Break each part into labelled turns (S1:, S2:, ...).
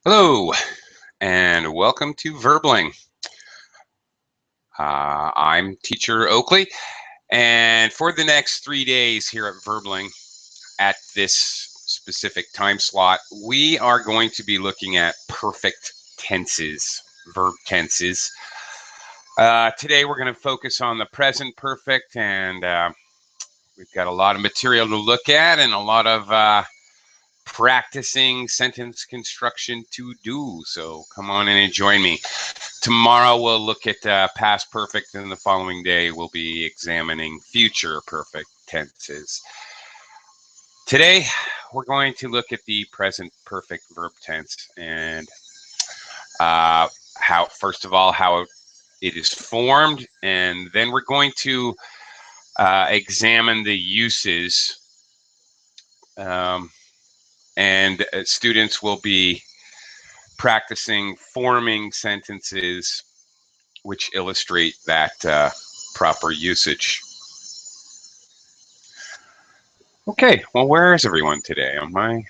S1: Hello, and welcome to Verbling. I'm teacher Oakley, and for the next 3 days here at Verbling, at this specific time slot, we are going to be looking at perfect tenses, verb tenses. Today we're going to focus on the present perfect, and we've got a lot of material to look at and a lot of practicing sentence construction to do. So come on in and join me. Tomorrow we'll look at past perfect, and the following day we'll be examining future perfect tenses. Today we're going to look at the present perfect verb tense and first of all, how it is formed, and then we're going to examine the uses, and students will be practicing forming sentences which illustrate that proper usage. Okay, well, where is everyone today? Am I?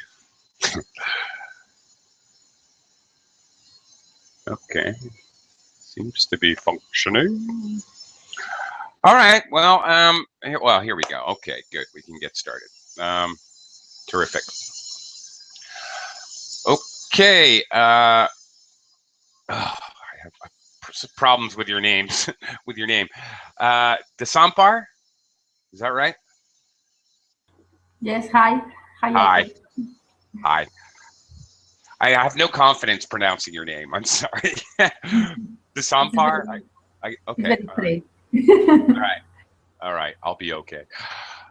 S1: Okay, seems to be functioning. All right, well, here we go. Okay, good, we can get started. Terrific. Okay, I have problems with your names, with your name. Desampar, is that right?
S2: Yes, hi. Hi,
S1: Hi.
S2: Oakley.
S1: Hi. I have no confidence pronouncing your name. I'm sorry. Desampar? Okay.
S2: It's very
S1: All right.
S2: straight.
S1: All right. All right. I'll be okay.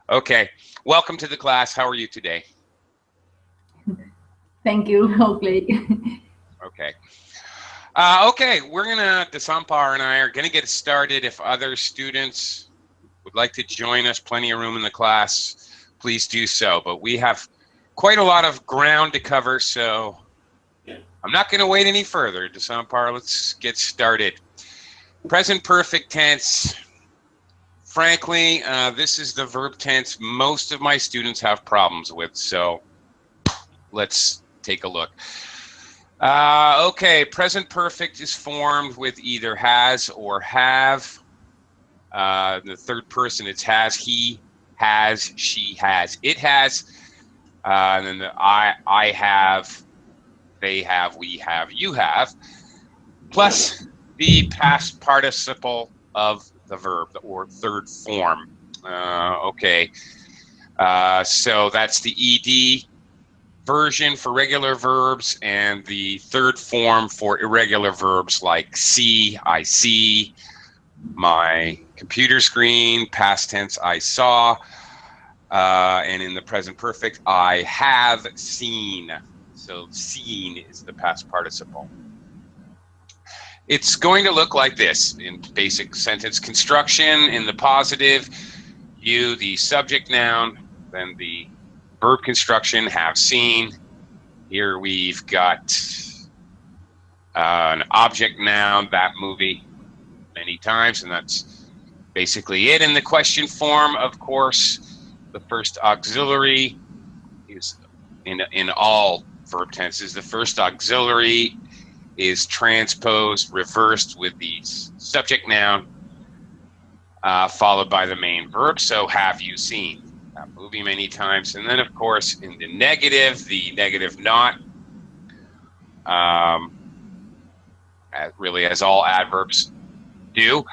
S1: Okay. Welcome to the class. How are you today?
S2: Thank you, Oakley.
S1: Okay. Okay. Desampar and I are gonna get started. If other students would like to join us, plenty of room in the class, please do so. But we have quite a lot of ground to cover, so I'm not going to wait any further. Desampar, let's get started. Present perfect tense. Frankly, this is the verb tense most of my students have problems with, so let's take a look. Okay, present perfect is formed with either has or have. The third person, it's has, he has, she has, it has. And then the I have, they have, we have, you have, plus the past participle of the verb, or third form. Okay, so that's the ed version for regular verbs and the third form for irregular verbs like see, I see, my computer screen, past tense, I saw, and in the present perfect, I have seen. So seen is the past participle. It's going to look like this in basic sentence construction. In the positive, you, the subject noun, then the verb construction, have seen. Here we've got an object noun, that movie, many times, and that's basically it. In the question form, of course, the first auxiliary is in all verb tenses. The first auxiliary is transposed, reversed with the subject noun, followed by the main verb. So have you seen that movie many times? And then, of course, in the negative not, really as all adverbs do,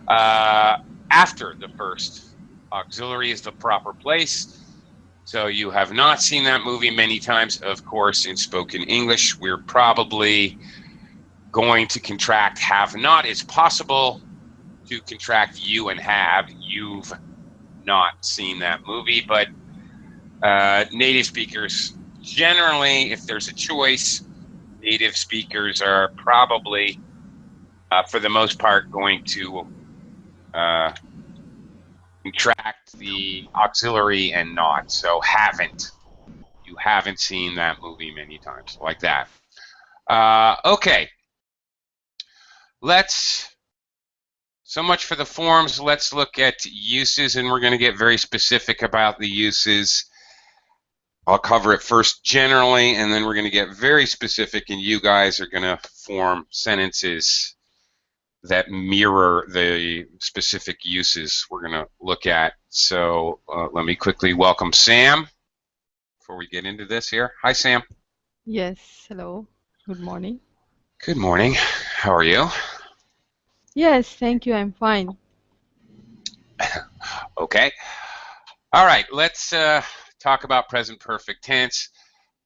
S1: after the first auxiliary is the proper place. So you have not seen that movie many times. Of course, in spoken English, we're probably going to contract have not. It's possible to contract you and have. You've not seen that movie, but native speakers generally, if there's a choice, native speakers are probably, for the most part, going to contract the auxiliary and not. So haven't. You haven't seen that movie many times, like that. Okay. So much for the forms. Let's look at uses, and we're going to get very specific about the uses. I'll cover it first generally, and then we're going to get very specific, and you guys are going to form sentences that mirror the specific uses we're going to look at. So let me quickly welcome Sam before we get into this here. Hi, Sam.
S3: Yes, hello. Good morning.
S1: Good morning. How are you?
S3: Yes, thank you. I'm fine.
S1: Okay. All right, let's talk about present perfect tense.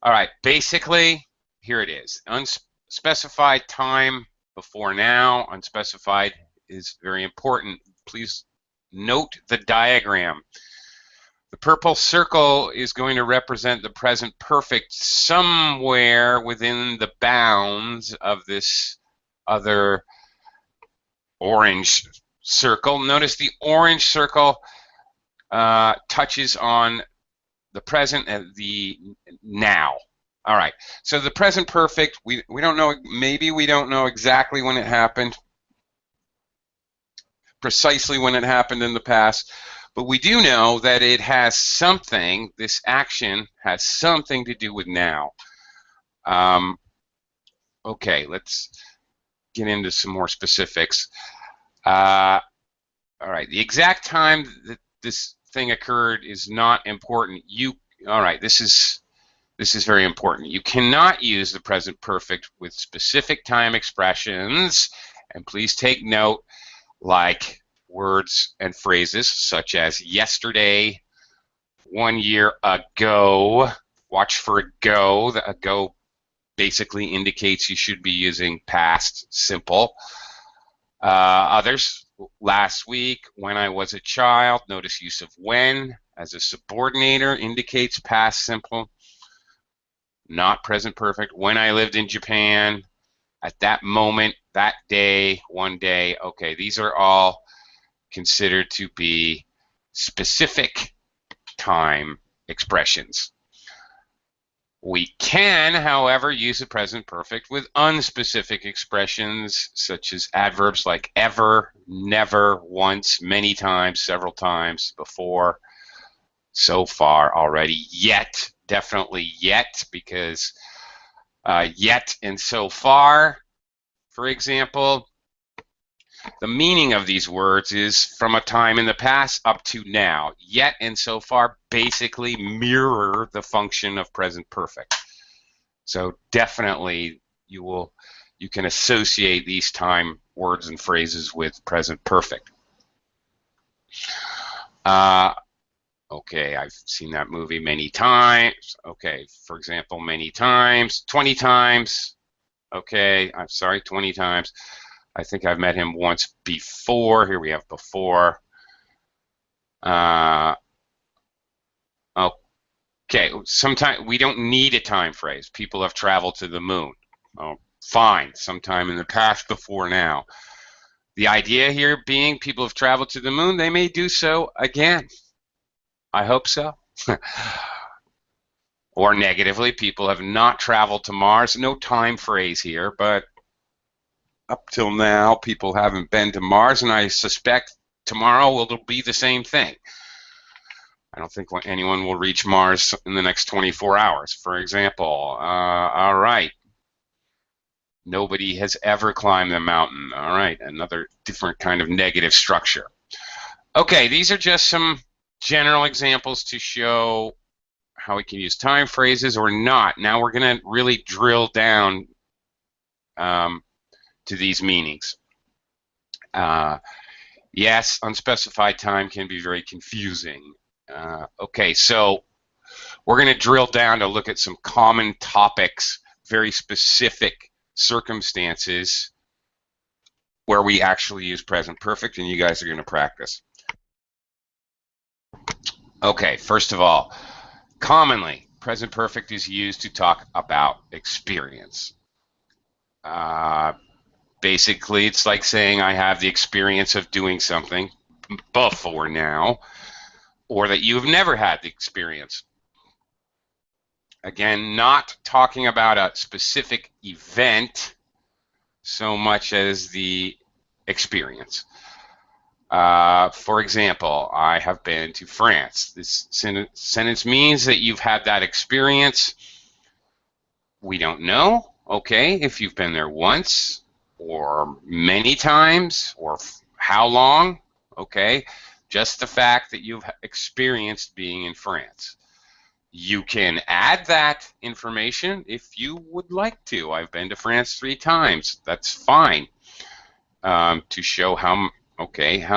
S1: All right, basically, here it is. Unspecified time before now. Unspecified is very important. Please note the diagram. The purple circle is going to represent the present perfect somewhere within the bounds of this other orange circle. Notice the orange circle touches on the present and the now. All right, so the present perfect, we don't know, maybe we don't know exactly when it happened, precisely when it happened in the past, but we do know that it has something, this action has something to do with now. Okay, let's get into some more specifics. All right, the exact time that this thing occurred is not important. All right, this is very important. You cannot use the present perfect with specific time expressions, and please take note, like words and phrases such as yesterday, 1 year ago. Watch for ago. The ago basically indicates you should be using past simple. Others, last week, when I was a child. Notice use of when as a subordinator indicates past simple, not present perfect. When I lived in Japan, at that moment, that day, one day. Okay, these are all considered to be specific time expressions. We can, however, use the present perfect with unspecific expressions such as adverbs like ever, never, once, many times, several times, before, so far, already, yet, definitely yet, because yet and so far, for example, the meaning of these words is from a time in the past up to now. Yet and so far basically mirror the function of present perfect. So definitely you can associate these time words and phrases with present perfect. Okay, I've seen that movie many times. Okay, for example, many times, 20 times. Okay, I'm sorry, 20 times. I think I've met him once before. Here we have before. Okay, sometimes we don't need a time phrase. People have traveled to the moon. Oh, fine, sometime in the past, before now. The idea here being people have traveled to the moon, they may do so again. I hope so. Or negatively, people have not traveled to Mars. No time phrase here, but up till now, people haven't been to Mars, and I suspect tomorrow will be the same thing. I don't think anyone will reach Mars in the next 24 hours, for example. All right. Nobody has ever climbed the mountain. All right, another different kind of negative structure. Okay, these are just some general examples to show how we can use time phrases or not. Now we're going to really drill down to these meanings. Yes, unspecified time can be very confusing. Okay, so we're going to drill down to look at some common topics, very specific circumstances where we actually use present perfect, and you guys are going to practice. Okay, first of all, commonly, present perfect is used to talk about experience. Basically, it's like saying I have the experience of doing something before now, or that you've never had the experience. Again, not talking about a specific event so much as the experience. For example, I have been to France. This sentence means that you've had that experience. We don't know, okay, if you've been there once or many times or how long, okay? Just the fact that you've experienced being in France. You can add that information if you would like to. I've been to France 3 times. That's fine. To show how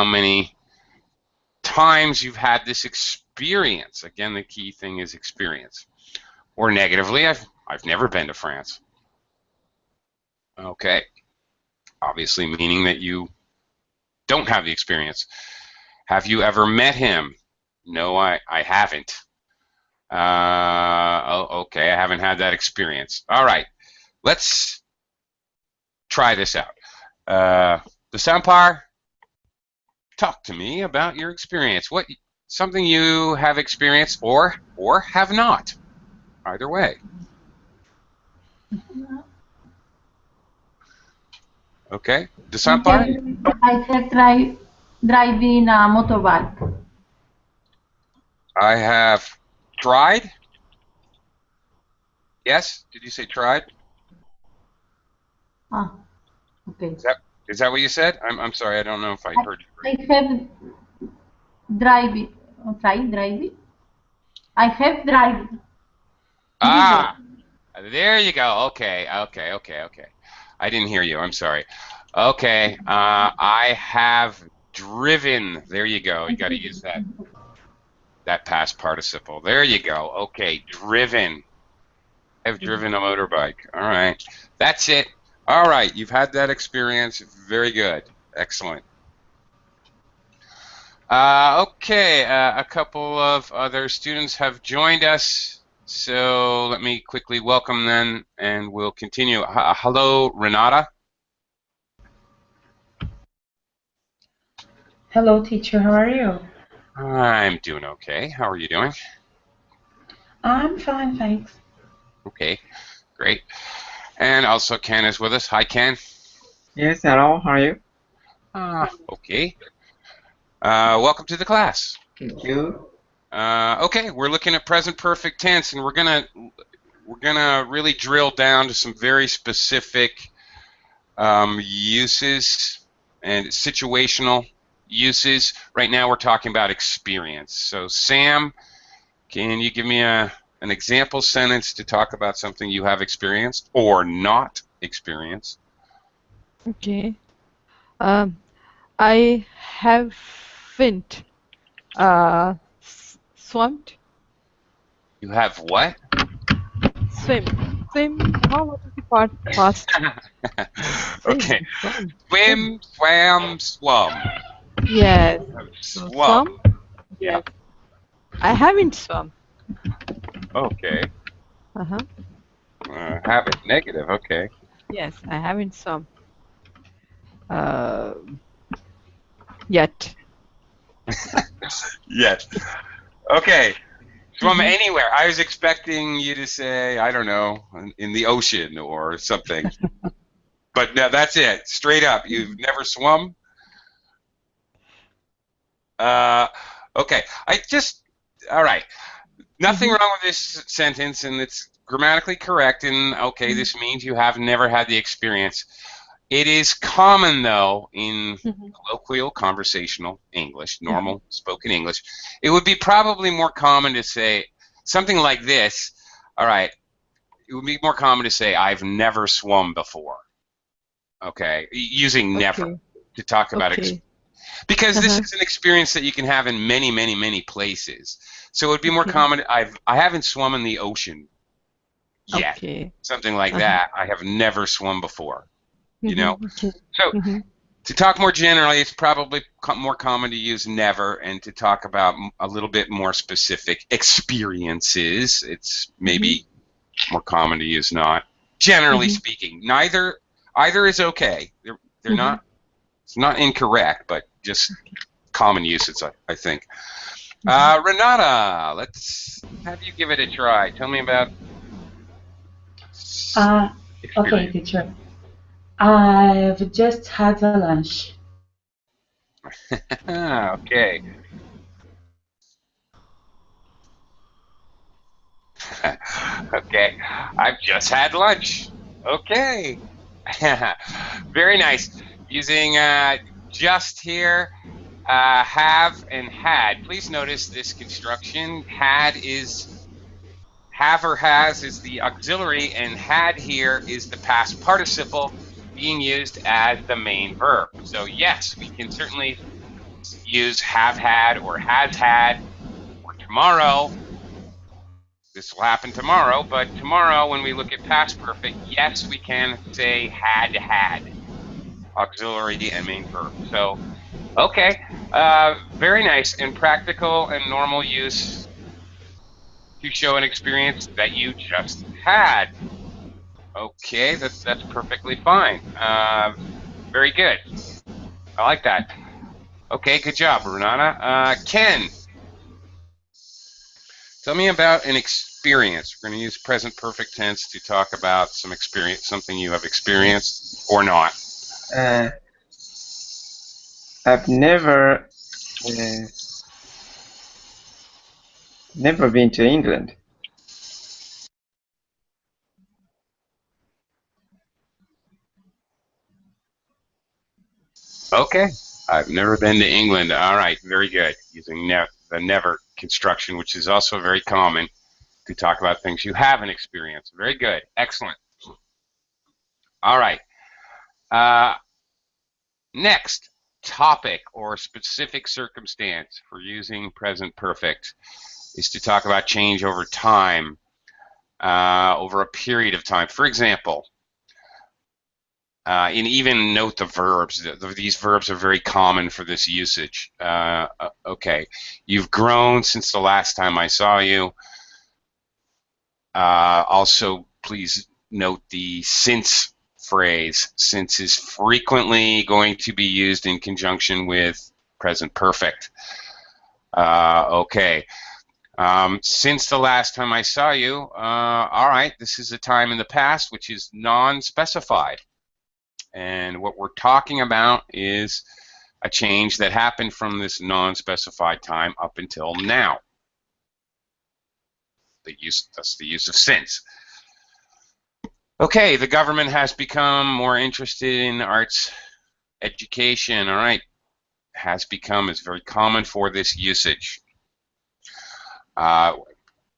S1: many times you've had this experience. Again, the key thing is experience. Or negatively, I've never been to France. Okay. Obviously meaning that you don't have the experience. Have you ever met him? No, I haven't. Okay, I haven't had that experience. All right, let's try this out. The Sampar, talk to me about your experience. Something you have experienced or have not. Either way. Okay, the Sampar?
S2: I have driving a motorbike.
S1: I have tried. Yes? Did you say tried?
S2: Ah, okay.
S1: Is that what you said? I'm sorry, I don't know if I heard you right.
S2: I have driving. Driving. I have driving.
S1: Ah, there you go. Okay. I didn't hear you. I'm sorry. Okay, I have driven. There you go. You got to use that past participle. There you go. Okay, driven. I've driven a motorbike. All right. That's it. All right. You've had that experience. Very good. Excellent. Okay. A couple of other students have joined us. So let me quickly welcome them and we'll continue. Hello, Renata.
S4: Hello, teacher. How are you?
S1: I'm doing okay. How are you doing?
S4: I'm fine, thanks.
S1: Okay, great. And also Ken is with us. Hi, Ken.
S5: Yes, hello, how are you?
S1: Okay. Welcome to the class.
S5: Thank you.
S1: Okay, we're looking at present perfect tense, and we're gonna really drill down to some very specific uses and situational uses. Right now, we're talking about experience. So, Sam, can you give me an example sentence to talk about something you have experienced or not experienced?
S3: Okay. I haven't swum.
S1: You have what?
S3: Swim. How was the part past?
S1: Okay.
S3: Swim.
S1: Swam, swum.
S3: Yes. So
S1: Swum.
S3: Yes. I haven't swum.
S1: Okay.
S3: Uh-huh.
S1: Have it. Negative. Okay.
S3: Yes, I haven't swum. Yet.
S1: Yes. Okay. Swum anywhere. I was expecting you to say, I don't know, in the ocean or something. But no, that's it. Straight up. You've never swum? Okay. All right. Nothing wrong with this sentence, and it's grammatically correct, and okay, this means you have never had the experience. It is common, though, in colloquial conversational English, normal spoken English. It would be probably more common to say something like this. All right. It would be more common to say, I've never swum before. Okay. Using never to talk about experience. Because this is an experience that you can have in many, many, many places. So it would be more common. I haven't swum in the oceon yet. Something like that. I have never swum before. You know? So to talk more generally, it's probably more common to use never, and to talk about a little bit more specific experiences, it's maybe more common to use not. Generally speaking, either is okay. They're not. It's not incorrect, but just common usage, I think. Renata, let's have you give it a try. Tell me about.
S4: Okay, teacher. I've just had a lunch.
S1: Okay. Okay. I've just had lunch. Okay. Very nice. Using just here, have and had. Please notice this construction. Have or has is the auxiliary, and had here is the past participle being used as the main verb. So yes, we can certainly use have had or has had or tomorrow. This will happen tomorrow, but tomorrow when we look at past perfect, yes, we can say had, auxiliary and main verb. So, okay, very nice and practical and normal use to show an experience that you just had. Okay, that's perfectly fine. Very good. I like that. Okay, good job, Renata. Ken, tell me about an experience. We're going to use present perfect tense to talk about some experience, something you have experienced or not.
S5: I've never been to England.
S1: Okay, I've never been to England. All right, very good. Using the never construction, which is also very common to talk about things you haven't experienced. Very good, excellent. All right. Next topic or specific circumstance for using present perfect is to talk about change over time, over a period of time. For example, and even note the verbs. These verbs are very common for this usage. Okay, you've grown since the last time I saw you. Also, please note the since phrase. Since is frequently going to be used in conjunction with present perfect. Okay. Since the last time I saw you, all right, this is a time in the past which is non-specified. And what we're talking about is a change that happened from this non-specified time up until now. That's the use of since. Okay, the government has become more interested in arts education. All right, has become is very common for this usage.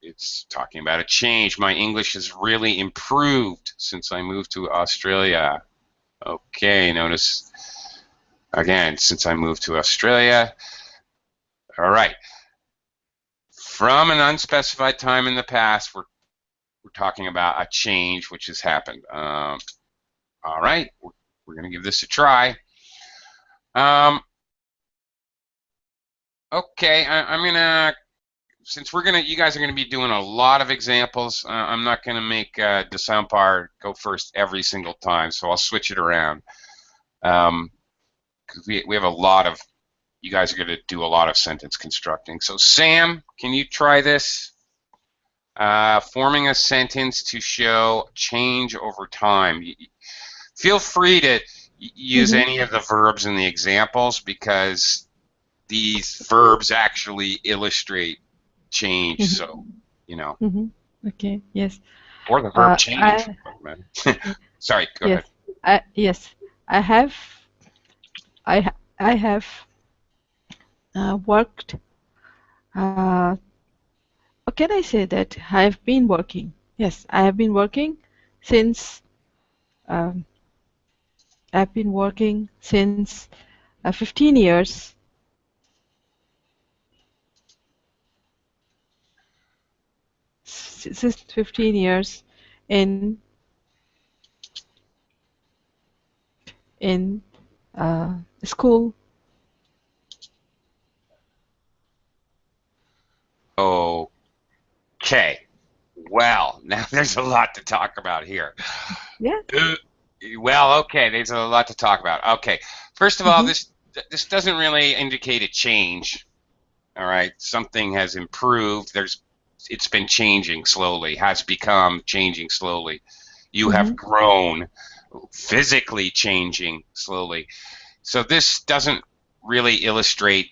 S1: It's talking about a change. My English has really improved since I moved to Australia. Okay, notice again, since I moved to Australia. All right. From an unspecified time in the past, we're talking about a change which has happened. All right, we're going to give this a try. Okay, I'm gonna, since you guys are gonna be doing a lot of examples, I'm not gonna make Desampar go first every single time, so I'll switch it around. Because we have a lot of, you guys are gonna do a lot of sentence constructing. So Sam, can you try this? Forming a sentence to show change over time. Feel free to use any of the verbs in the examples because these verbs actually illustrate change, so, you know.
S3: Okay, yes.
S1: Or the verb change. Sorry, go ahead.
S3: Yes, I have worked. Or can I say that I've been working? Yes, I have been working since. I've been working since 15 years. Since 15 years in school.
S1: Okay. Well, now there's a lot to talk about here.
S3: Yeah.
S1: Well, okay, there's a lot to talk about. Okay. First of all, this doesn't really indicate a change. All right. Something has improved. It's been changing slowly, has become changing slowly. You have grown, physically changing slowly. So this doesn't really illustrate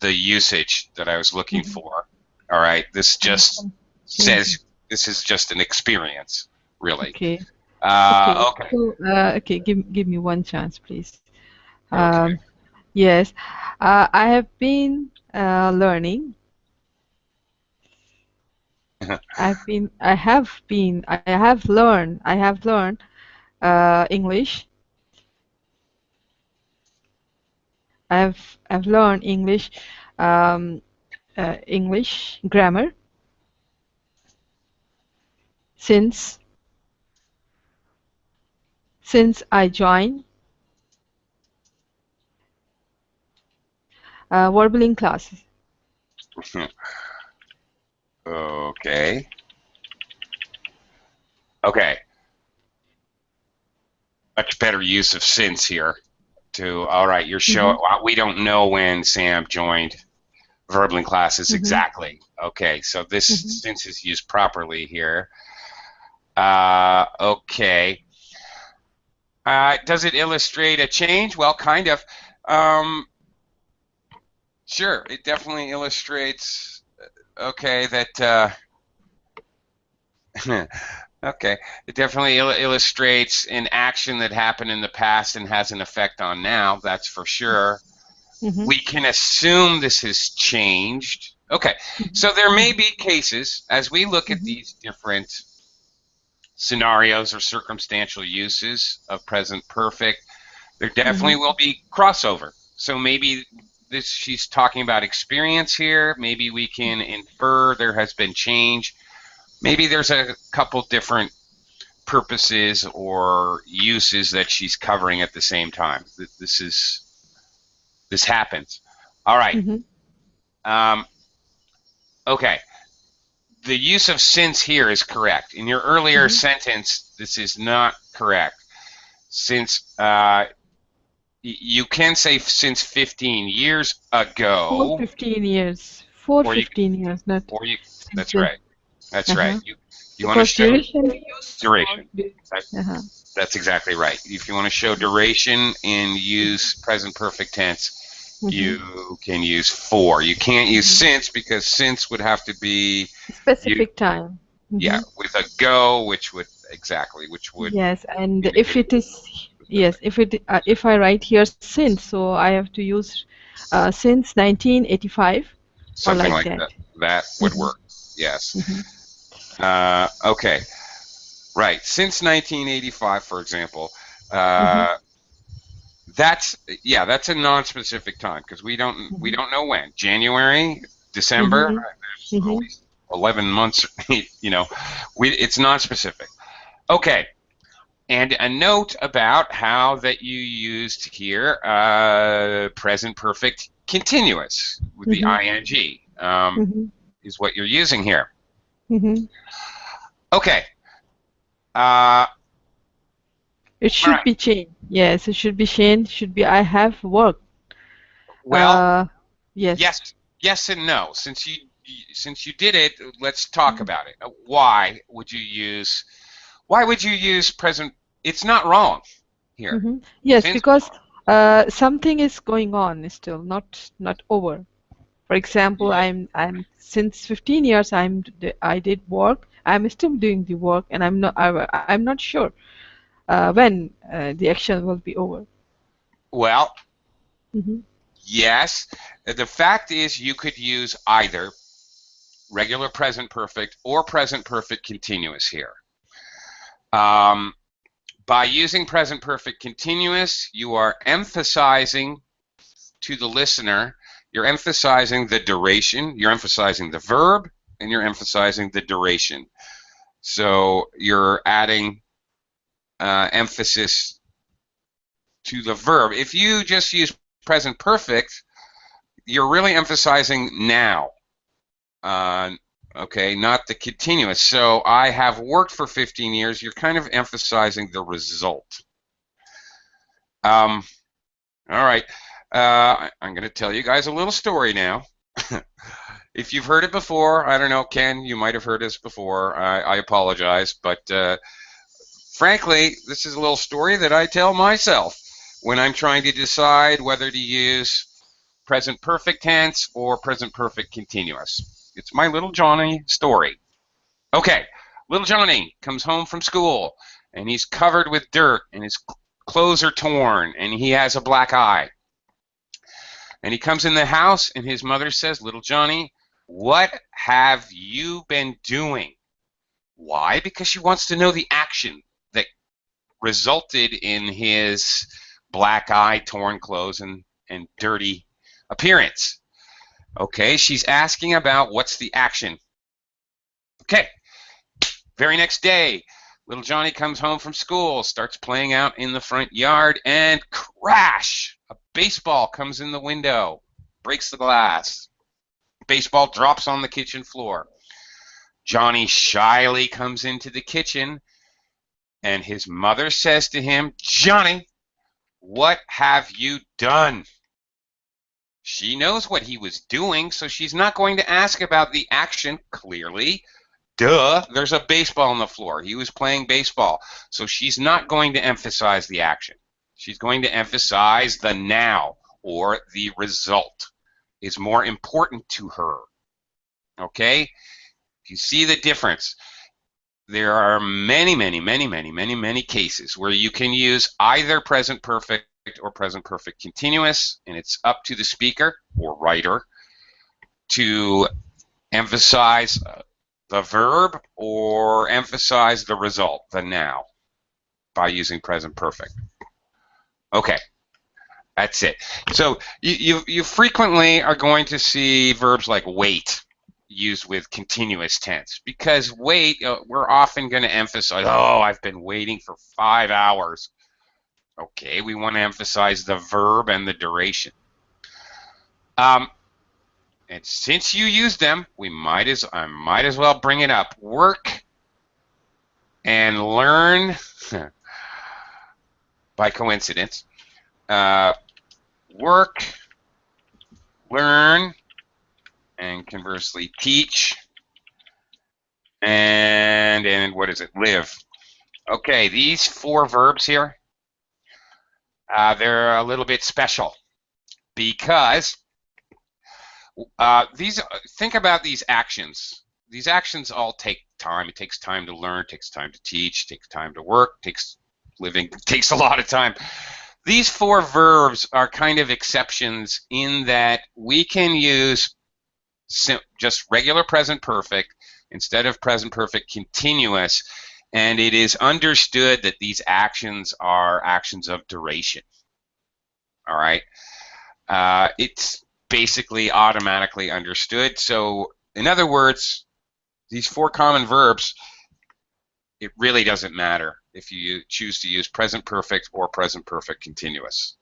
S1: the usage that I was looking for. All right, this just says this is just an experience, really.
S3: Okay.
S1: Okay.
S3: So, okay, give me one chance, please.
S1: Okay.
S3: Yes, I have been learning. I have learned English. I've learned English, um, English grammar since I joined verbaling classes.
S1: Okay. Okay. Much better use of since here. All right, you're showing. We don't know when Sam joined verbaling classes exactly. Okay, so this since is used properly here. Okay. Does it illustrate a change? Well, kind of. Sure, it definitely illustrates. Okay, that. Okay, it definitely illustrates an action that happened in the past and has an effect on now. That's for sure. We can assume this has changed. Okay, so there may be cases as we look at these different scenarios or circumstantial uses of present perfect. There definitely will be crossover. So maybe she's talking about experience here. Maybe we can infer there has been change. Maybe there's a couple different purposes or uses that she's covering at the same time. This happens. All right. Okay. The use of since here is correct. In your earlier sentence, this is not correct. Since you can say since 15 years ago.
S3: 15 years. 15 years, not.
S1: Or you. That's right. That's right. You want to
S3: Because
S1: show
S3: duration.
S1: That's exactly right. If you want to show duration and use present perfect tense, you can use for. You can't use since because since would have to be
S3: specific time.
S1: Yeah, with a go, which would
S3: Yes, and if it is if I write here since, so I have to use since 1985
S1: something
S3: or like
S1: that. That would work. Yes. Okay. Right. Since 1985, for example, that's a non-specific time because we don't know when. January, December, there's always 11 months. It's non-specific. Okay. And a note about how that you used here present perfect continuous with the ing is what you're using here. Okay.
S3: It should be changed. Yes, it should be changed. Should be I have worked.
S1: Well,
S3: yes.
S1: Yes and no. Since you did it, let's talk about it. Why would you use present? It's not wrong here.
S3: Yes, because something is going on still, not over. For example, I'm since 15 years I did work. I'm still doing the work, and I'm not sure when the action will be over.
S1: Well, yes. The fact is, you could use either regular present perfect or present perfect continuous here. By using present perfect continuous, you are emphasizing to the listener. You're emphasizing the duration, you're emphasizing the verb, and you're emphasizing the duration. So you're adding emphasis to the verb. If you just use present perfect, you're really emphasizing now, okay, not the continuous. So I have worked for 15 years, you're kind of emphasizing the result. All right. I'm going to tell you guys a little story now. If you've heard it before, I don't know, Ken, you might have heard this before. I apologize, but frankly, this is a little story that I tell myself. when I'm trying to decide whether to use present perfect tense or present perfect continuous. It's my little Johnny story. Okay, little Johnny comes home from school and he's covered with dirt and his clothes are torn and he has a black eye. And he comes in the house and his mother says, "Little Johnny, what have you been doing?" Why? Because she wants to know the action that resulted in his black eye, torn clothes, and dirty appearance. Okay, she's asking about what's the action. Okay, very next day, little Johnny comes home from school, starts playing out in the front yard, and crash! A baseball comes in the window, breaks the glass. Baseball drops on the kitchen floor. Johnny shyly comes into the kitchen, and his mother says to him, "Johnny, what have you done?" She knows what he was doing, so she's not going to ask about the action, clearly. Duh, there's a baseball on the floor. He was playing baseball. So she's not going to emphasize the action. She's going to emphasize the now, or the result is more important to her. Okay? You see the difference. There are many cases where you can use either present perfect or present perfect continuous, and it's up to the speaker or writer to emphasize the verb or emphasize the result, the now, by using present perfect. Okay, that's it. So you frequently are going to see verbs like wait used with continuous tense, because wait, we're often going to emphasize, "Oh, I've been waiting for 5 hours." Okay, we want to emphasize the verb and the duration. And since you use them, I might as well bring it up. Work and learn, by coincidence. Work, learn, and conversely teach, and what is it? Live. Okay, these 4 verbs here, they're a little bit special because think about these actions. These actions all take time. It takes time to learn, it takes time to teach, it takes time to work, living takes a lot of time. These 4 verbs are kind of exceptions in that we can use just regular present perfect instead of present perfect continuous, and it is understood that these actions are actions of duration. All right? It's basically automatically understood. So, in other words, these 4 common verbs, it really doesn't matter if you choose to use present perfect or present perfect continuous.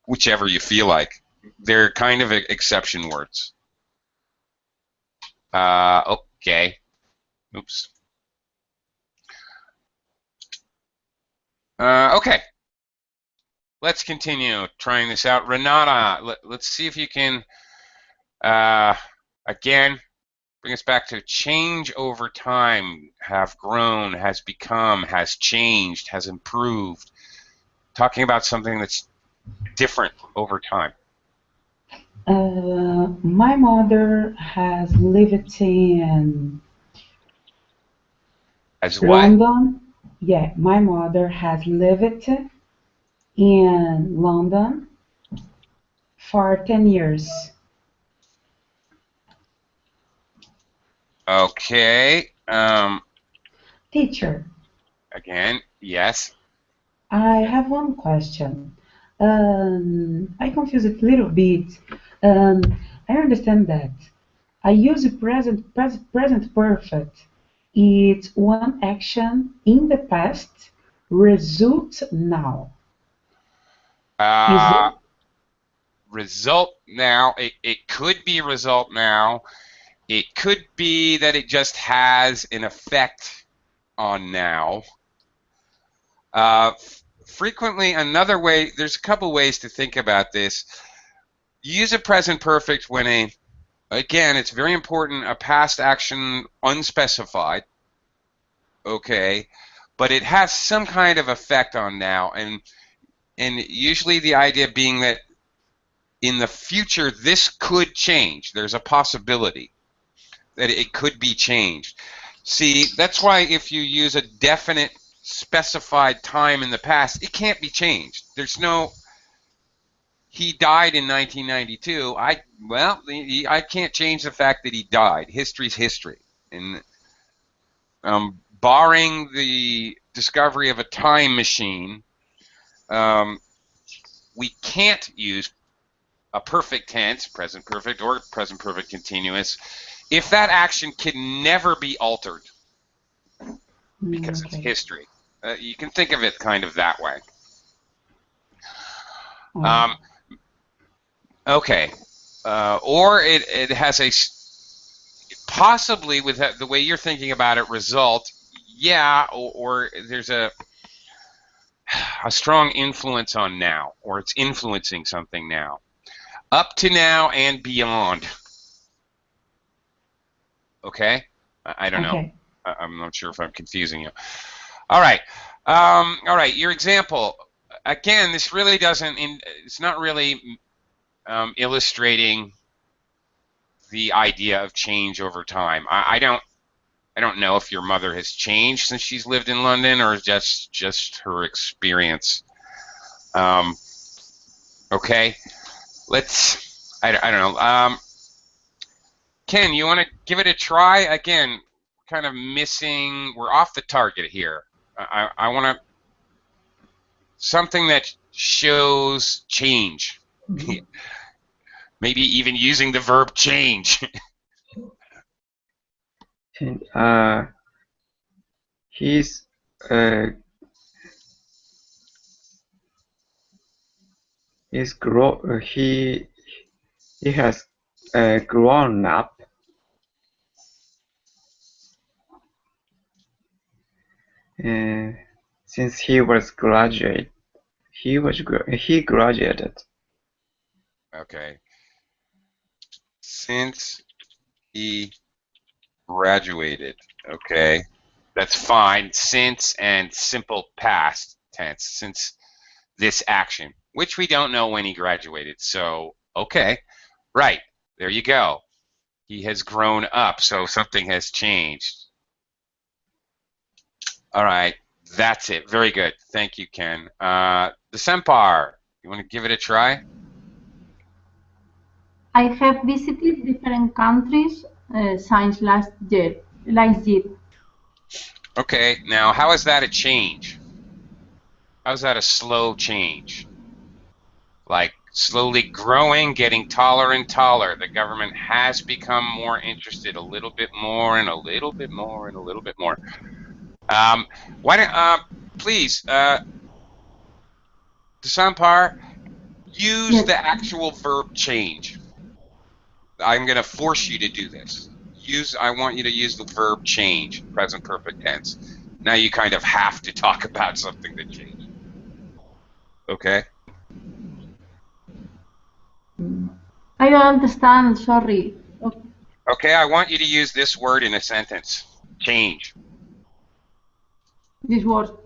S1: Whichever you feel like. They're kind of exception words. Okay. Oops. Okay. Let's continue trying this out. Renata, let's see if you can, again, bring us back to change over time, have grown, has become, has changed, has improved. Talking about something that's different over time.
S4: My mother has lived in
S1: As what?
S4: London. Yeah, my mother has lived in London for 10 years.
S1: Okay.
S4: Teacher,
S1: Again, yes.
S4: I have one question. I confuse it a little bit. I understand that I use the present perfect. It's one action in the past, result now. Is it?
S1: Result now. It could be result now. It could be that it just has an effect on now. Frequently, another way, there's a couple ways to think about this. Use a present perfect when again, it's very important, a past action unspecified, okay, but it has some kind of effect on now, and and usually the idea being that in the future this could change. There's a possibility that it could be changed. See, that's why if you use a definite specified time in the past, it can't be changed. There's no, he died in 1992. I can't change the fact that he died. History's history. And barring the discovery of a time machine, we can't use a perfect tense, present perfect or present perfect continuous, if that action can never be altered because it's
S4: Okay.
S1: history. You can think of it kind of that way.
S4: Oh,
S1: Okay. Or it has a, possibly with the way you're thinking about it, result, yeah, or there's a strong influence on now, or it's influencing something now. Up to now and beyond. Okay? I don't know.
S4: okay.
S1: I'm not sure if I'm confusing you. All right. All right, your example. Again, this really doesn't, it's not really illustrating the idea of change over time. I don't know if your mother has changed since she's lived in London or just her experience. Okay, I don't know. Ken, you want to give it a try? Again, kind of missing, we're off the target here. I want to, something that shows change.
S4: Mhm.
S1: Maybe even using the verb change.
S5: And he's he has grown up. Since he graduated.
S1: Okay. Since he graduated. Okay. That's fine. Since and simple past tense. Since this action, which we don't know when he graduated. So, okay. Right. There you go. He has grown up, so something has changed. All right. That's it. Very good. Thank you, Ken. The Sempar, you want to give it a try?
S2: I have visited different countries since last year.
S1: Okay. Now, how is that a change? How is that a slow change? Like slowly growing, getting taller and taller. The government has become more interested, a little bit more and a little bit more and a little bit more. Why don't please, Sampar, use
S2: Yes.
S1: the actual verb change. I'm going to force you to do this. I want you to use the verb change, present perfect tense. Now you kind of have to talk about something that changed. Okay?
S2: I don't understand. Sorry.
S1: Okay, I want you to use this word in a sentence. Change.
S2: This was.
S1: Go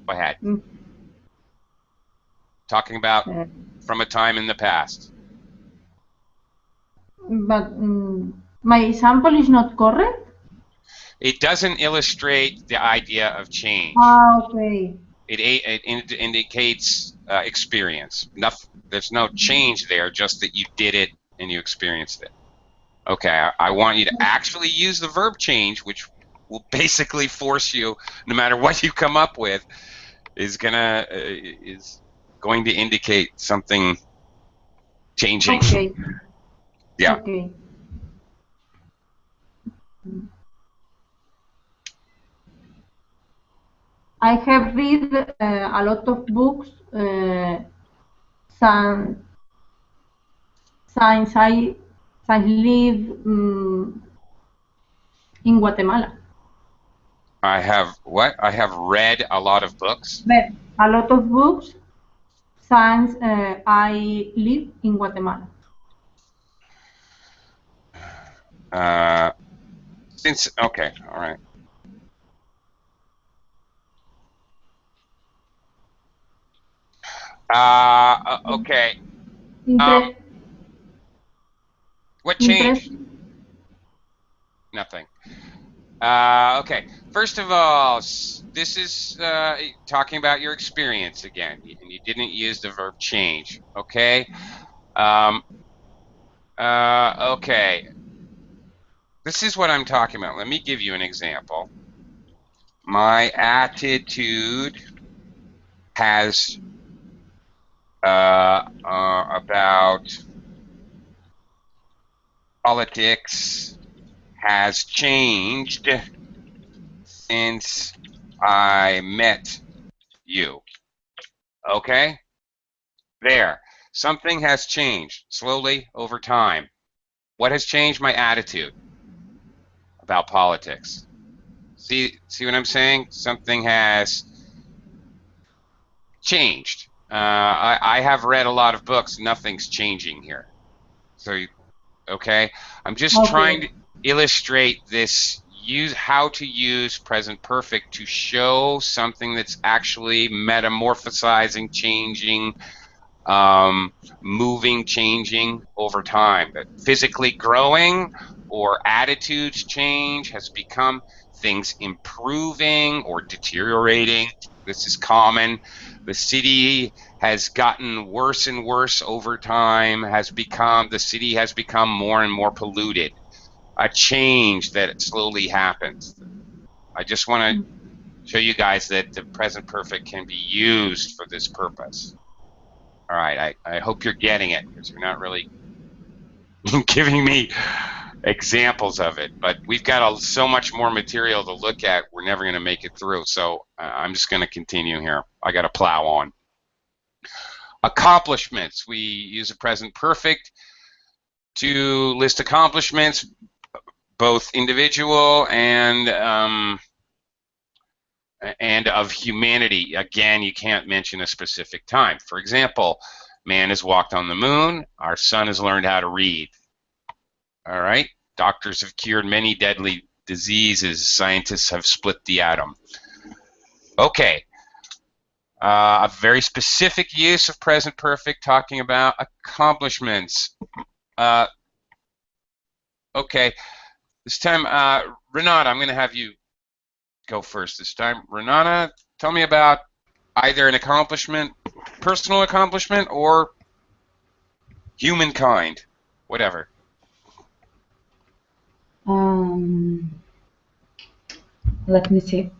S1: ahead.
S2: Mm,
S1: Talking about
S2: uh,
S1: from a time in the past.
S2: but my example is not correct.
S1: It doesn't illustrate the idea of change.
S2: Okay.
S1: It indicates experience. There's no change there, just that you did it and you experienced it. Okay, I want you to actually use the verb change, which will basically force you, no matter what you come up with, is going to indicate something changing.
S2: Okay.
S1: Yeah.
S2: Okay. I have read a lot of books since I live in Guatemala.
S1: I have what? I have read a lot of books.
S2: Read a lot of books since I live in Guatemala.
S1: Okay, all right. Okay.
S2: Impre
S1: What
S2: impress
S1: changed? Nothing. Okay. First of all, this is talking about your experience again, and you didn't use the verb change. Okay. Um, okay. This is what I'm talking about. Let me give you an example. My attitude has about politics has changed since I met you. Okay? There. Something has changed slowly over time. What has changed? My attitude about politics. See what I'm saying? Something has changed. I have read a lot of books. Nothing's changing here. So, okay? I'm just trying to
S2: okay.
S1: illustrate this, how to use present perfect to show something that's actually metamorphosizing, changing, moving, changing over time. That physically growing or attitudes change has become things improving or deteriorating. This is common. The city has gotten worse and worse over time, the city has become more and more polluted. A change that slowly happens. I just want to show you guys that the present perfect can be used for this purpose. All right, I hope you're getting it because you're not really giving me examples of it. But we've got so much more material to look at, we're never going to make it through. So I'm just going to continue here. I got to plow on. Accomplishments. We use a present perfect to list accomplishments, both individual and of humanity. Again, you can't mention a specific time. For example, man has walked on the moon. Our son has learned how to read. All right. Doctors have cured many deadly diseases. Scientists have split the atom. Okay. A very specific use of present perfect talking about accomplishments. Okay. This time, Renata, I'm going to have you go first this time. Renata, tell me about either an accomplishment, personal accomplishment, or humankind, whatever.
S4: Let me see.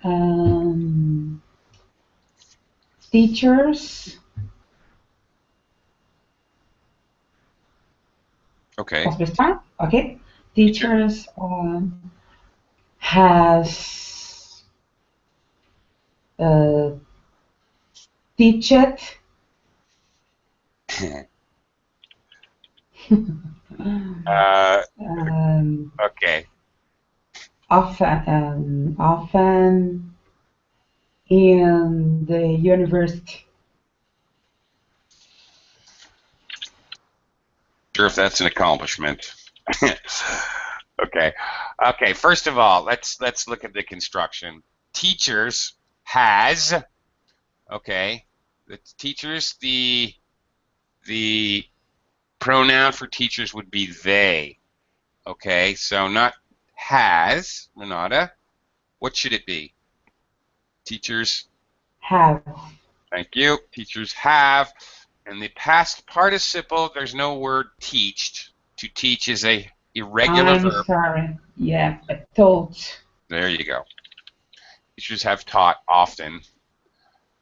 S4: Teachers.
S1: Okay.
S4: Posso prestar? Okay. Teachers has teached
S1: Okay.
S4: often in the university.
S1: Sure if that's an accomplishment. Okay. Okay, first of all, let's look at the construction. Teachers has, okay, the teachers, the pronoun for teachers would be they. Okay, so not has, Renata. What should it be? Teachers.
S4: Have.
S1: Thank you. Teachers have. And the past participle, there's no word teached. To teach is a irregular
S4: I'm
S1: verb.
S4: sorry. Yeah, I taught.
S1: There you go. Teachers have taught often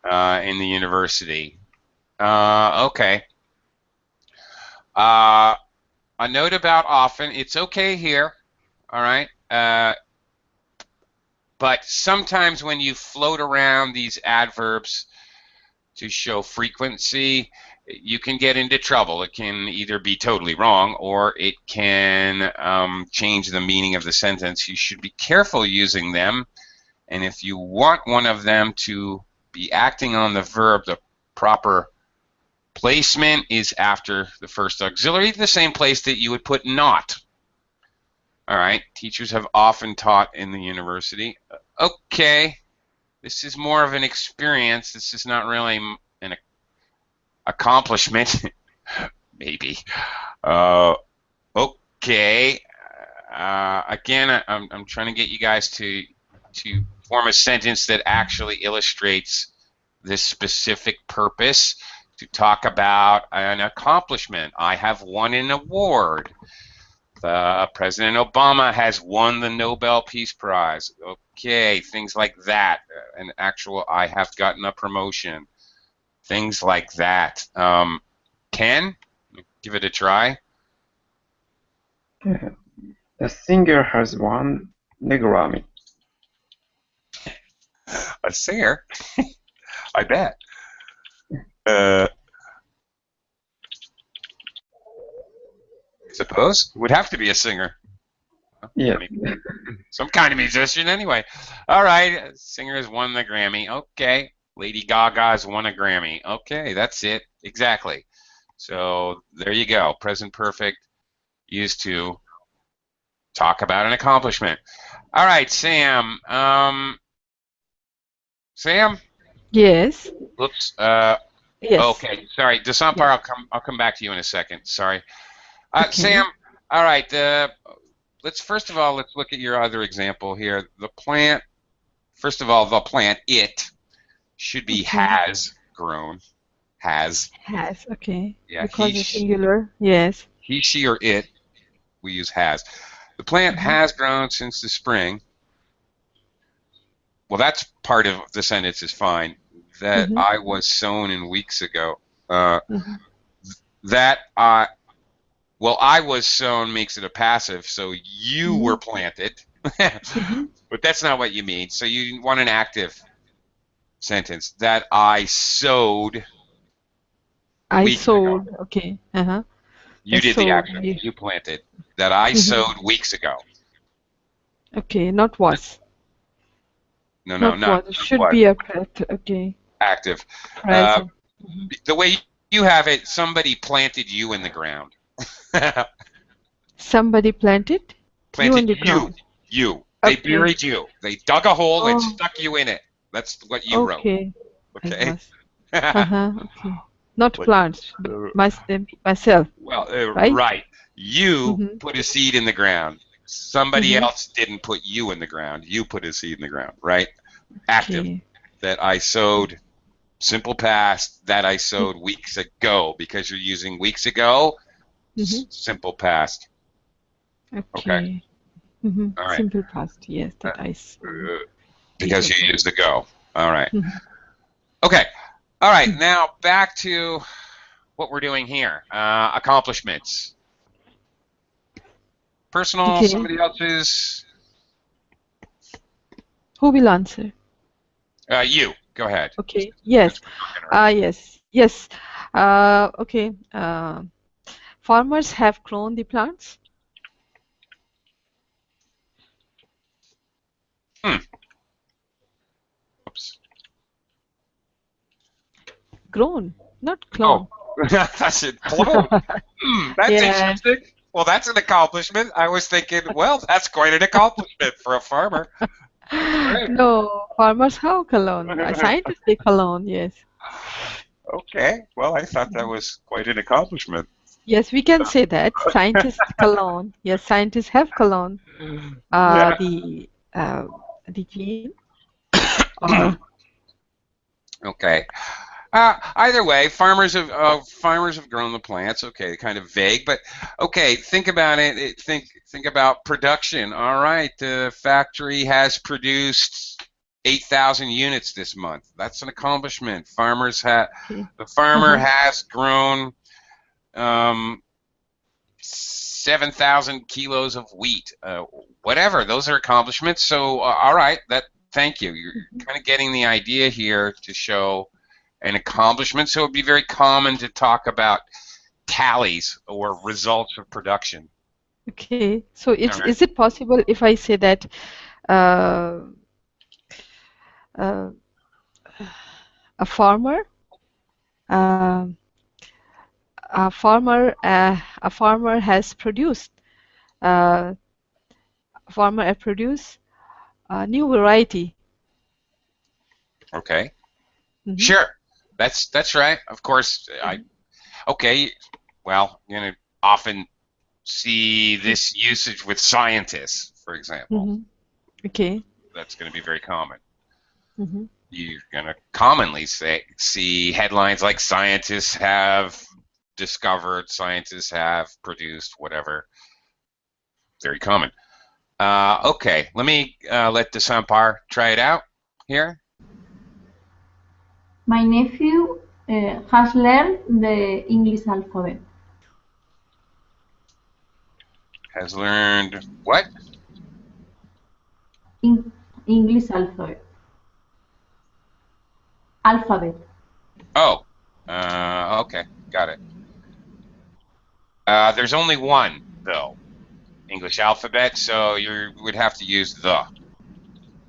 S1: in the university. Okay. A note about often. It's okay here. All right. But sometimes when you float around these adverbs to show frequency, you can get into trouble. It can either be totally wrong or it can change the meaning of the sentence. You should be careful using them. And if you want one of them to be acting on the verb, the proper placement is after the first auxiliary, the same place that you would put not. All right, teachers have often taught in the university. Okay, this is more of an experience. This is not really accomplishment. Maybe. Okay. Again, I'm trying to get you guys to form a sentence that actually illustrates this specific purpose, to talk about an accomplishment. I have won an award. President Obama has won the Nobel Peace Prize. Okay, things like that. An actual, I have gotten a promotion. Things like that. Ken, give it a try.
S5: The singer has won the Grammy.
S1: A singer? I bet. Suppose would have to be a singer.
S5: Yeah.
S1: Some kind of musician anyway. All right, singer has won the Grammy. Okay, Lady Gaga has won a Grammy. Okay, that's it. Exactly. So there you go. Present perfect used to talk about an accomplishment. All right, Sam. Sam?
S3: Yes.
S1: Oops.
S3: Yes.
S1: Okay, sorry. Desampar, I'll come back to you in a second. Sorry.
S3: Okay.
S1: Sam, all right. Let's first of all, let's look at your other example here. The plant, first of all, the plant, it should be has grown. Has.
S3: Has, okay.
S1: Yeah,
S3: because
S1: he,
S3: it's singular, yes.
S1: He, she, or it, we use has. The plant has grown since the spring. Well, that's part of the sentence is fine. That I was sown in weeks ago. That I, well, I was sown makes it a passive, so you were planted. But that's not what you mean. So you want an active sentence. That I sowed.
S3: I sowed. Ago. Okay.
S1: You did the action. You planted. That I sowed weeks ago.
S3: Okay, not was.
S1: No,
S3: not was. It should be a okay.
S1: Active.
S3: Present.
S1: The way you have it, somebody planted you in the ground.
S3: Somebody planted you in the ground.
S1: You. They buried you. They dug a hole and stuck you in it. That's what you wrote. Okay.
S3: Okay. Not plants, myself.
S1: Well,
S3: right?
S1: You put a seed in the ground. Somebody else didn't put you in the ground. You put a seed in the ground, right? Active. That I sowed, simple past, that I sowed weeks ago, because you're using weeks ago, simple past. Okay. All right.
S3: Simple past, yes, that I sowed.
S1: Because you used the go. All right. Okay. All right. Now back to what we're doing here. Accomplishments. Personal, somebody else's.
S3: Who will answer?
S1: You. Go ahead.
S3: Okay. Yes. Yes. Okay. Farmers have grown the plants.
S1: Oops.
S3: Grown, not clone.
S1: Oh, I said clone. That's interesting. Well, that's an accomplishment. I was thinking, well, that's quite an accomplishment for a farmer. Right.
S3: No, farmers have clone. Scientists they clone, yes.
S1: Okay. Well, I thought that was quite an accomplishment.
S3: Yes, we can say that. Scientists clone. Yes, scientists have clone. The gene.
S1: Okay. Either way, farmers have grown the plants. Okay, kind of vague, but okay. Think about it. Think about production. All right, the factory has produced 8,000 units this month. That's an accomplishment. The farmer has grown 7,000 kilos of wheat. Whatever, those are accomplishments. So all right, thank you. You're kind of getting the idea here to show an accomplishment. So it would be very common to talk about tallies or results of production.
S3: Okay. So is it possible if I say that a farmer has produced a new variety.
S1: Okay. Sure. That's right. Of course, okay. Well, you're gonna often see this usage with scientists, for example.
S3: Mm-hmm. Okay.
S1: That's going to be very common.
S3: Mm-hmm.
S1: You're going to commonly see headlines like "Scientists have discovered," "Scientists have produced," whatever. Very common. Okay, let me let the Sampar try it out here.
S2: My nephew has learned the English alphabet.
S1: Has learned what?
S2: English alphabet. Alphabet.
S1: Oh, okay, got it. There's only one though, English alphabet, so you would have to use the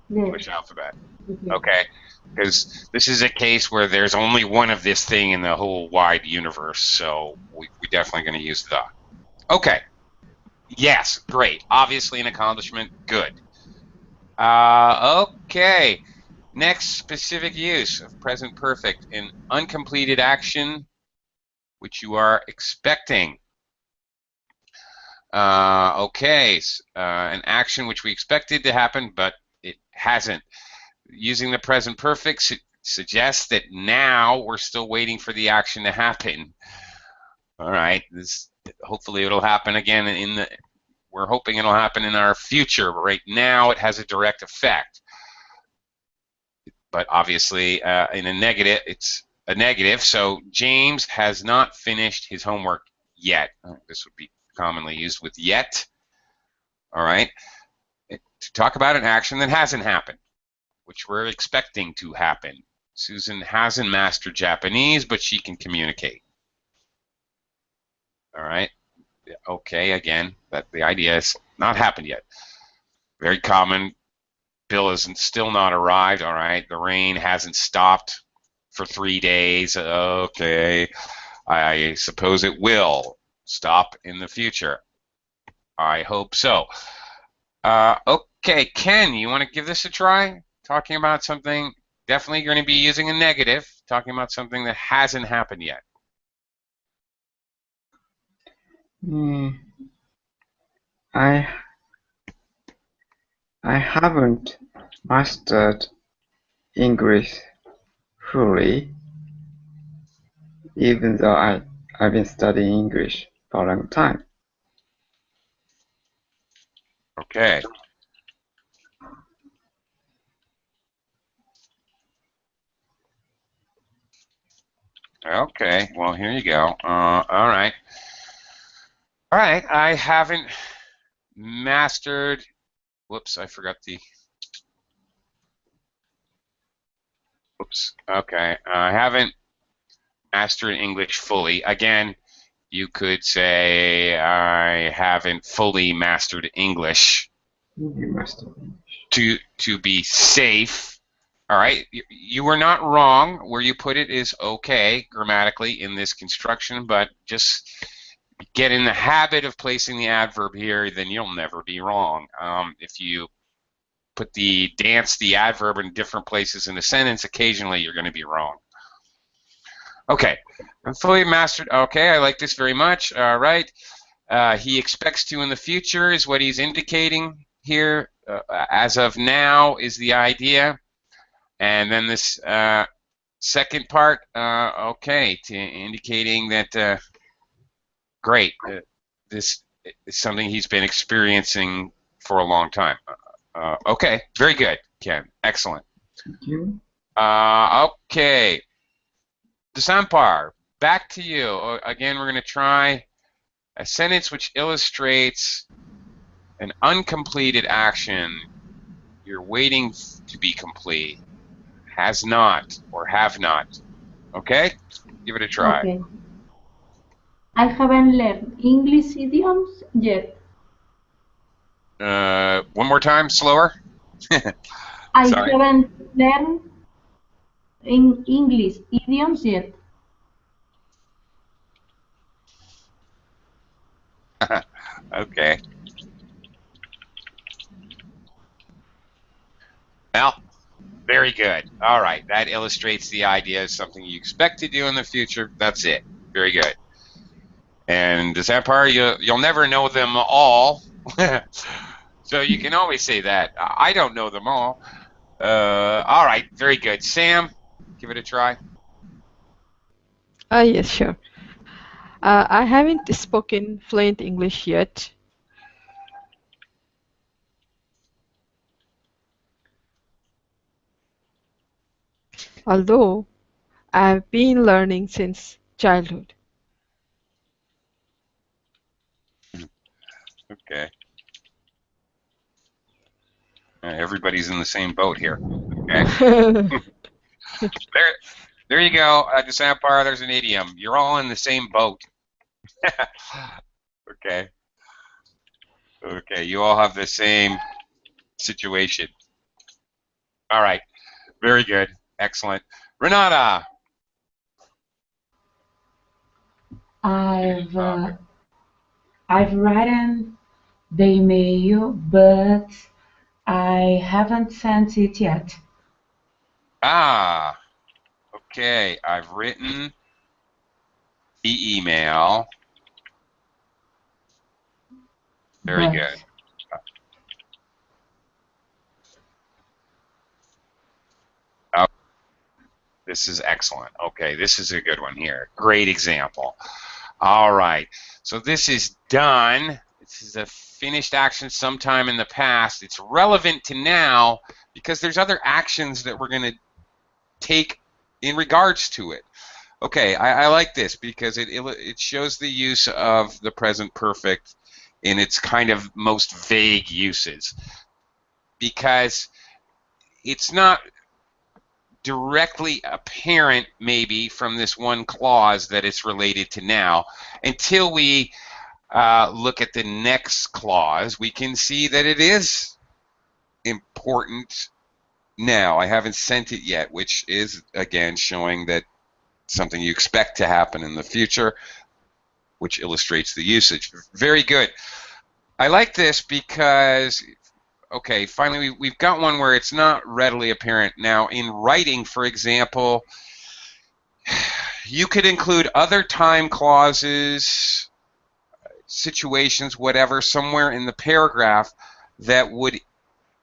S2: Yes.
S1: English alphabet.
S2: Okay.
S1: Okay, because this is a case where there's only one of this thing in the whole wide universe, so we're definitely going to use the. Okay, yes, great. Obviously an accomplishment, good. Okay, next specific use of present perfect in uncompleted action, which you are expecting. Okay, an action which we expected to happen, but it hasn't. Using the present perfect suggests that now we're still waiting for the action to happen. All right, hopefully it'll happen again we're hoping it'll happen in our future, but right now it has a direct effect. But obviously in a negative, it's a negative, so James has not finished his homework yet. This would be commonly used with yet. All right, to talk about an action that hasn't happened, which we're expecting to happen. Susan hasn't mastered Japanese, but she can communicate. All right. Okay, again, the idea has not happened yet. Very common. Bill isn't still not arrived. All right. The rain hasn't stopped for 3 days. Okay. I suppose it will stop in the future. I hope so. Okay, Ken, you want to give this a try? Talking about something, definitely going to be using a negative, talking about something that hasn't happened yet.
S5: I haven't mastered English fully, even though I've been studying English for a long time.
S1: Okay. Okay, well, here you go. All right. All right, I haven't mastered, whoops, I forgot whoops, okay. I haven't mastered English fully. Again, you could say I haven't fully mastered English.
S5: You mastered English.
S1: To be safe. All right, you were not wrong. Where you put it is okay grammatically in this construction, but just get in the habit of placing the adverb here, then you'll never be wrong. If you put the adverb in different places in a sentence, occasionally you're going to be wrong. Okay, I'm fully mastered. Okay, I like this very much. All right, he expects to in the future is what he's indicating here. As of now is the idea. And then this second part, okay, indicating that, great, this is something he's been experiencing for a long time. Okay, very good, Ken. Excellent.
S5: Thank you.
S1: Okay, Sampar, back to you. Again, we're going to try a sentence which illustrates an uncompleted action. You're waiting to be complete. Has not or have not. Okay? Give it a try.
S2: Okay. I haven't learned English idioms yet.
S1: One more time, slower.
S2: I
S1: Sorry.
S2: haven't learned English idioms yet.
S1: Okay. Well, Very good. All right. That illustrates the idea of something you expect to do in the future. That's it. Very good. And the sad part, you'll never know them all. So you can always say that. I don't know them all. All right. Very good. Sam, give it a try.
S3: Yes, sure. I haven't spoken fluent English yet. Although I've been learning since childhood.
S1: Okay. Everybody's in the same boat here. Okay. There you go. The sad part, there's an idiom. You're all in the same boat. Okay. Okay. You all have the same situation. All right. Very good. Excellent. Renata.
S4: I've written the email, but I haven't sent it yet.
S1: Ah. Okay. I've written the email. Very good. This is excellent. Okay, this is a good one here. Great example. All right, so this is done. This is a finished action sometime in the past. It's relevant to now because there's other actions that we're going to take in regards to it. Okay, I like this because it shows the use of the present perfect in its kind of most vague uses, because it's not directly apparent maybe from this one clause that it's related to now. Until we look at the next clause, we can see that it is important now. I haven't sent it yet, which is again showing that something you expect to happen in the future, which illustrates the usage. Very good. I like this because, okay, finally we've got one where it's not readily apparent. Now, in writing, for example, you could include other time clauses, situations, whatever, somewhere in the paragraph that would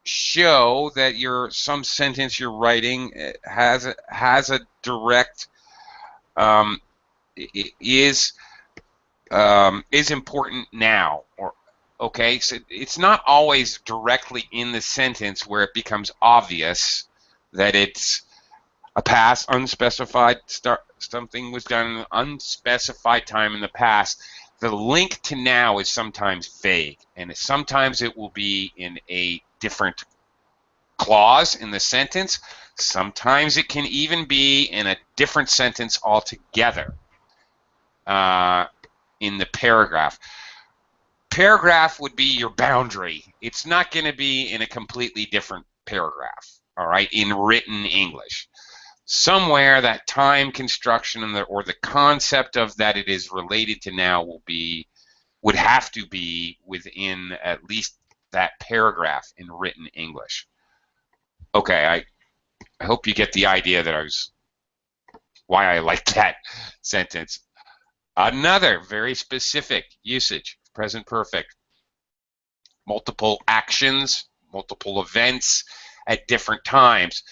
S1: show that some sentence you're writing has a direct is important now, or okay, so it's not always directly in the sentence where it becomes obvious that it's a past unspecified something was done in an unspecified time in the past. The link to now is sometimes vague, and sometimes it will be in a different clause in the sentence. Sometimes it can even be in a different sentence altogether in the paragraph. Paragraph would be your boundary. It's not going to be in a completely different paragraph, all right, in written English. Somewhere that time construction or the concept of that it is related to now would have to be within at least that paragraph in written English. Okay, I hope you get the idea that why I like that sentence. Another very specific usage, present perfect. Multiple actions, multiple events at different times.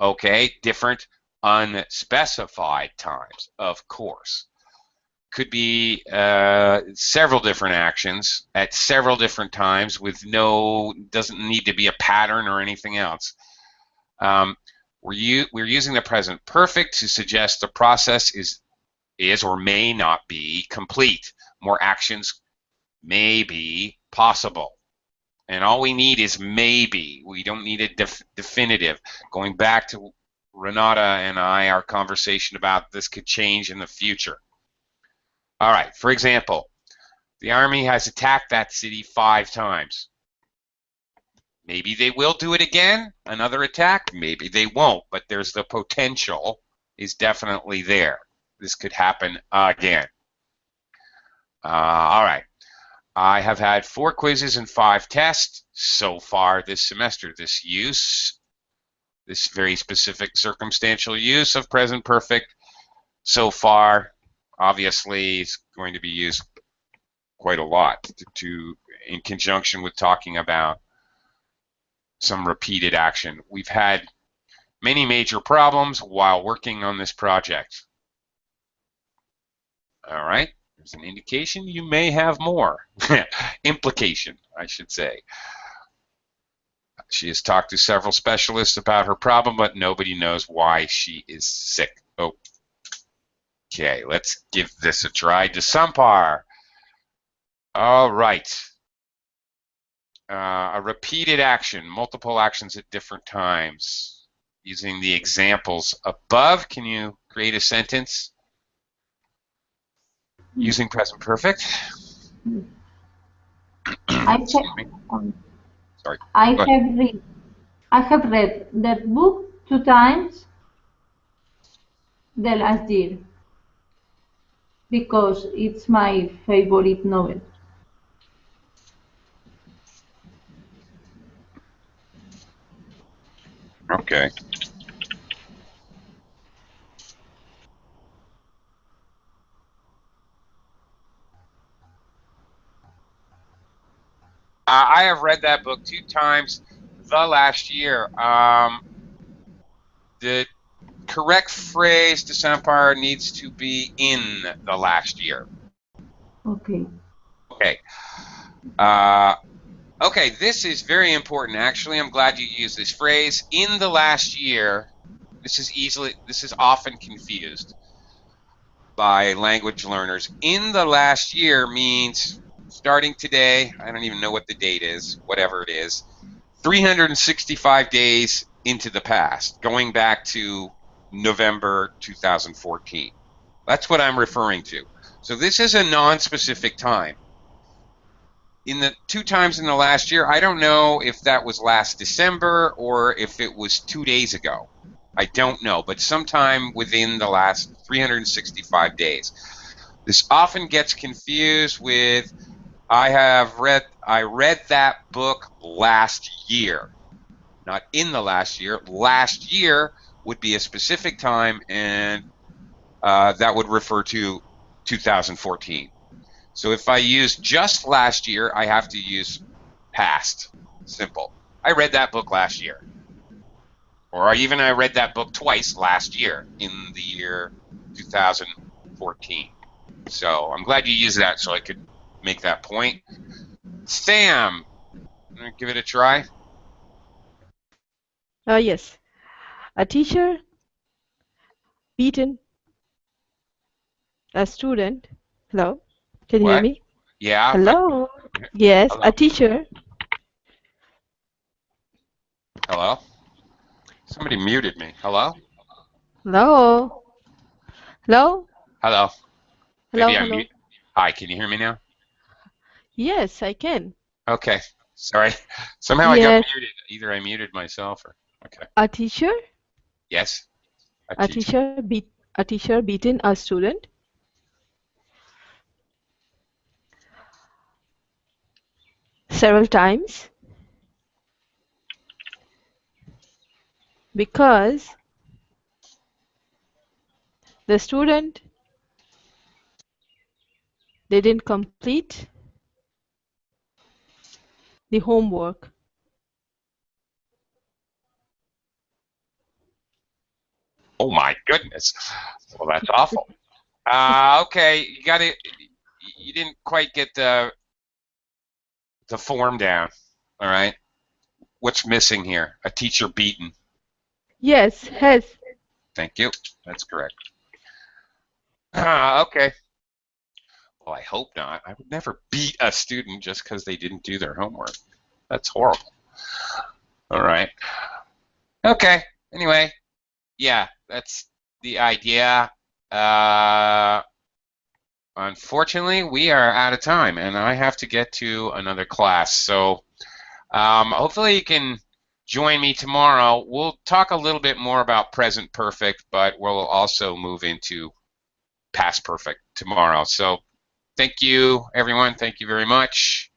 S1: Okay, different unspecified times, of course. Could be several different actions at several different times with doesn't need to be a pattern or anything else. We're using the present perfect to suggest the process is or may not be complete. More actions may be possible. And all we need is maybe. We don't need a definitive. Going back to Renata and our conversation about this could change in the future. All right, for example, the Army has attacked that city 5 times. Maybe they will do it again, another attack. Maybe they won't, but there's the potential is definitely there. This could happen again. All right. I have had 4 quizzes and 5 tests so far this semester. This use this very specific circumstantial use of present perfect so far obviously is going to be used quite a lot in conjunction with talking about some repeated action. We've had many major problems while working on this project. All right, there's an indication you may have more. Implication, I should say. She has talked to several specialists about her problem, but nobody knows why she is sick. Okay, let's give this a try. Desampar. All right. A repeated action, multiple actions at different times. Using the examples above, can you create a sentence using present perfect? Excuse me. Sorry.
S2: I have read that book 2 times the last year because it's my favorite novel.
S1: Okay. I have read that book 2 times the last year. The correct phrase to Sampar needs to be in the last year.
S2: Okay.
S1: Okay. Okay, this is very important. Actually, I'm glad you used this phrase. In the last year, this is often confused by language learners. In the last year means starting today, I don't even know what the date is, whatever it is, 365 days into the past, going back to November 2014. That's what I'm referring to. So this is a non-specific time. In the 2 times in the last year, I don't know if that was last December or if it was 2 days ago. I don't know, but sometime within the last 365 days. This often gets confused with I read that book last year. Not in the last year. Last year would be a specific time, and that would refer to 2014. So if I use just last year, I have to use past. Simple. I read that book last year. Or I read that book twice last year, in the year 2014. So I'm glad you used that so I could make that point. Sam, give it a try.
S3: Yes. A teacher beaten a student. Hello? Can you hear
S1: What?
S3: me?
S1: Yeah.
S3: Hello? Yes,
S1: Hello?
S3: a teacher.
S1: Hello? Somebody muted me. Hello?
S3: Hello? Hello?
S1: Hello?
S3: Hello,
S1: Maybe I'm
S3: hello.
S1: mute. Hi, can you hear me now?
S3: Yes, I can.
S1: Okay. Sorry. Somehow I got
S3: Yes,
S1: muted. Either I muted myself or... Okay.
S3: a teacher.
S1: Yes?
S3: A teacher beaten a student. Several times because the student didn't complete the homework.
S1: Oh my goodness. Well, that's awful. Okay, you didn't quite get the form down. All right. What's missing here? A teacher beaten.
S3: Yes, has.
S1: Thank you. That's correct. Okay. Well, I hope not. I would never beat a student just because they didn't do their homework. That's horrible. All right. Okay. Anyway, yeah, that's the idea. Unfortunately, we are out of time, and I have to get to another class. So hopefully you can join me tomorrow. We'll talk a little bit more about present perfect, but we'll also move into past perfect tomorrow. So thank you, everyone. Thank you very much.